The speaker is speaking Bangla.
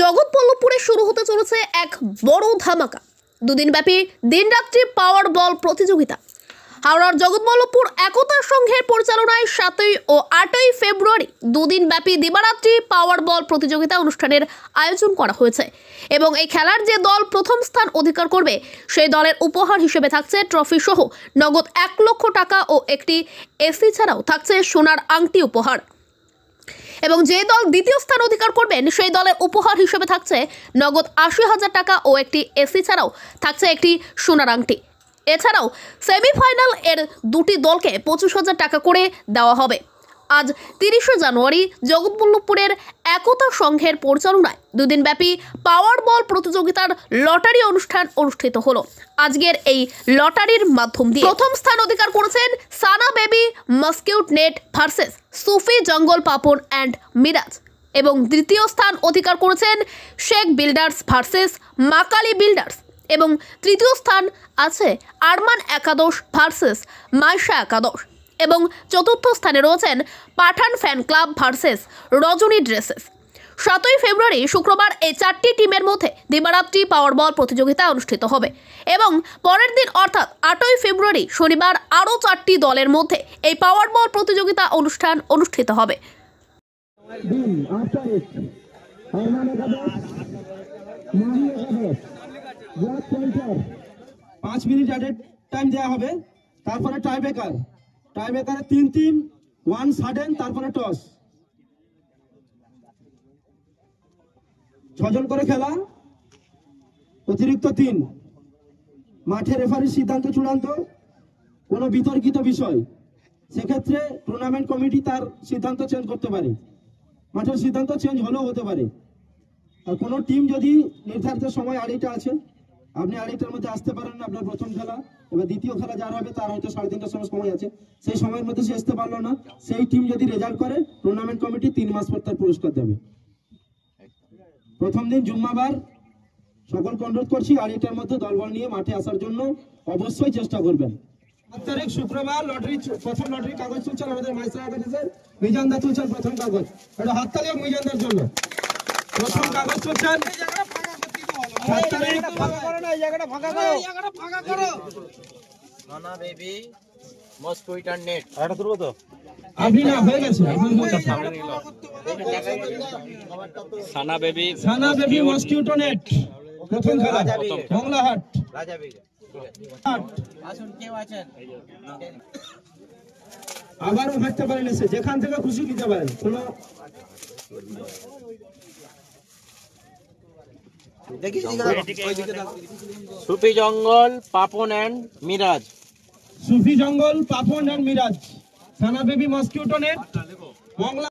জগৎবল্লভপুরে শুরু হতে চলেছে এক বড় ধামাকা। দুদিনব্যাপী দিনরাত্রি পাওয়ার বল প্রতিযোগিতা। হাওড়ার জগৎবল্লভপুর একতা সংঘের পরিচালনায় 7ই ও 8ই ফেব্রুয়ারি দুদিনব্যাপী দিবারাত্রি পাওয়ার বল প্রতিযোগিতা অনুষ্ঠানের আয়োজন করা হয়েছে এবং এই খেলার যে দল প্রথম স্থান অধিকার করবে সেই দলের উপহার হিসেবে থাকছে ট্রফি সহ নগদ 1 লক্ষ টাকা ও একটি এসি ছাড়াও থাকছে সোনার আংটি উপহার। এবং যে দল দ্বিতীয় স্থান অধিকার করবেন সেই দলের উপহার হিসেবে থাকছে নগদ 80,000 টাকা ও একটি এসি ছাড়াও থাকছে একটি সোনার আংটি। এছাড়াও সেমিফাইনাল এর দুটি দলকে 25,000 টাকা করে দেওয়া হবে। আজ 30শে জানুয়ারি জগৎবল্লভপুরের একতা সংঘের পরিচালনায় দুদিনব্যাপী পাওয়ার বল প্রতিযোগিতার লটারি অনুষ্ঠান অনুষ্ঠিত হলো। আজকের এই লটারির মাধ্যম দিয়ে প্রথম স্থান অধিকার করেছেন সানা বেবি মস্কিউট নেট ভার্সেস সুফি জঙ্গল পাপন অ্যান্ড মিরাজ এবং দ্বিতীয় স্থান অধিকার করেছেন Sheikh builders versus Makali builders এবং তৃতীয় স্থান আছে আরমান একাদশ ভার্সেস মাইশা একাদশ এবং চতুর্থ স্থানে রয়েছেন পাঠান ফ্যান ক্লাব ভার্সেস রজনী ড্রেসেস। 7ই ফেব্রুয়ারি শুক্রবার এই 4টি টিমের মধ্যে দিবারাত্রি পাওয়ার বল প্রতিযোগিতা অনুষ্ঠিত হবে এবং পরের দিন অর্থাৎ 8ই ফেব্রুয়ারি শনিবার আরও 4টি দলের মধ্যে এই পাওয়ার বল প্রতিযোগিতা অনুষ্ঠান অনুষ্ঠিত হবে। 5 মিনিট অ্যাডেড টাইম দেওয়া হবে, তারপরে টাইব্রেকারে 3-3 1 সাডেন, তারপরে টস। 6 জন করে খেলা, অতিরিক্ত 3। মাঠে রেফারির সিদ্ধান্ত চূড়ান্ত, কোনো বিতর্কিত বিষয় সেক্ষেত্রে টুর্নামেন্ট কমিটি তার সিদ্ধান্ত চেঞ্জ করতে পারে, মাঠের সিদ্ধান্ত চেঞ্জ হলেও হতে পারে। আর কোনো টিম যদি নির্ধারিত সময় আড়াইটা আছে, আপনি আড়াইটার মধ্যে আসতে পারেন না, আপনার প্রথম খেলা, এবার দ্বিতীয় খেলা যার হবে তার হয়তো 3:30টার সময় আছে, সেই সময়ের মধ্যে সে আসতে পারলো না, সেই টিম যদি রেজাল্ট করে টুর্নামেন্ট কমিটি 3 মাস পর তার পুরস্কার দেবে। প্রথম দিন জুম্মাবার, সকলকে অনুরোধ করছি আড়াইটার মধ্যে দলবল নিয়ে মাঠে আসার জন্য অবশ্যই চেষ্টা করবেন। 7 তারিখ শুক্রবার প্রথম লটারি কাগজ তুলছেন আমাদের মাইসা একাডেমির মিজানদা, তুলছেন প্রথম কাগজ। এটা হাততালি হোক মিজানদার জন্য। প্রথম কাগজ তুলছেন 7 তারিখ। সানা বেবি মস্কুইটো নেট এটা তুলবো তো আপনি না হয়ে গেছে। সানা বেবি মস্কিউটো নেট প্রথম খেলা মংলাহাট আসুন, কেউ আছেন আবারও হাঁটতে পারেন, এসে যেখান থেকে খুশি নিতে পারেন। কোনো সুফি জঙ্গল পাপন অ্যান্ড মিরাজ, সুফি জঙ্গল Papon and Miraj, Sana baby mosquito net Mongla.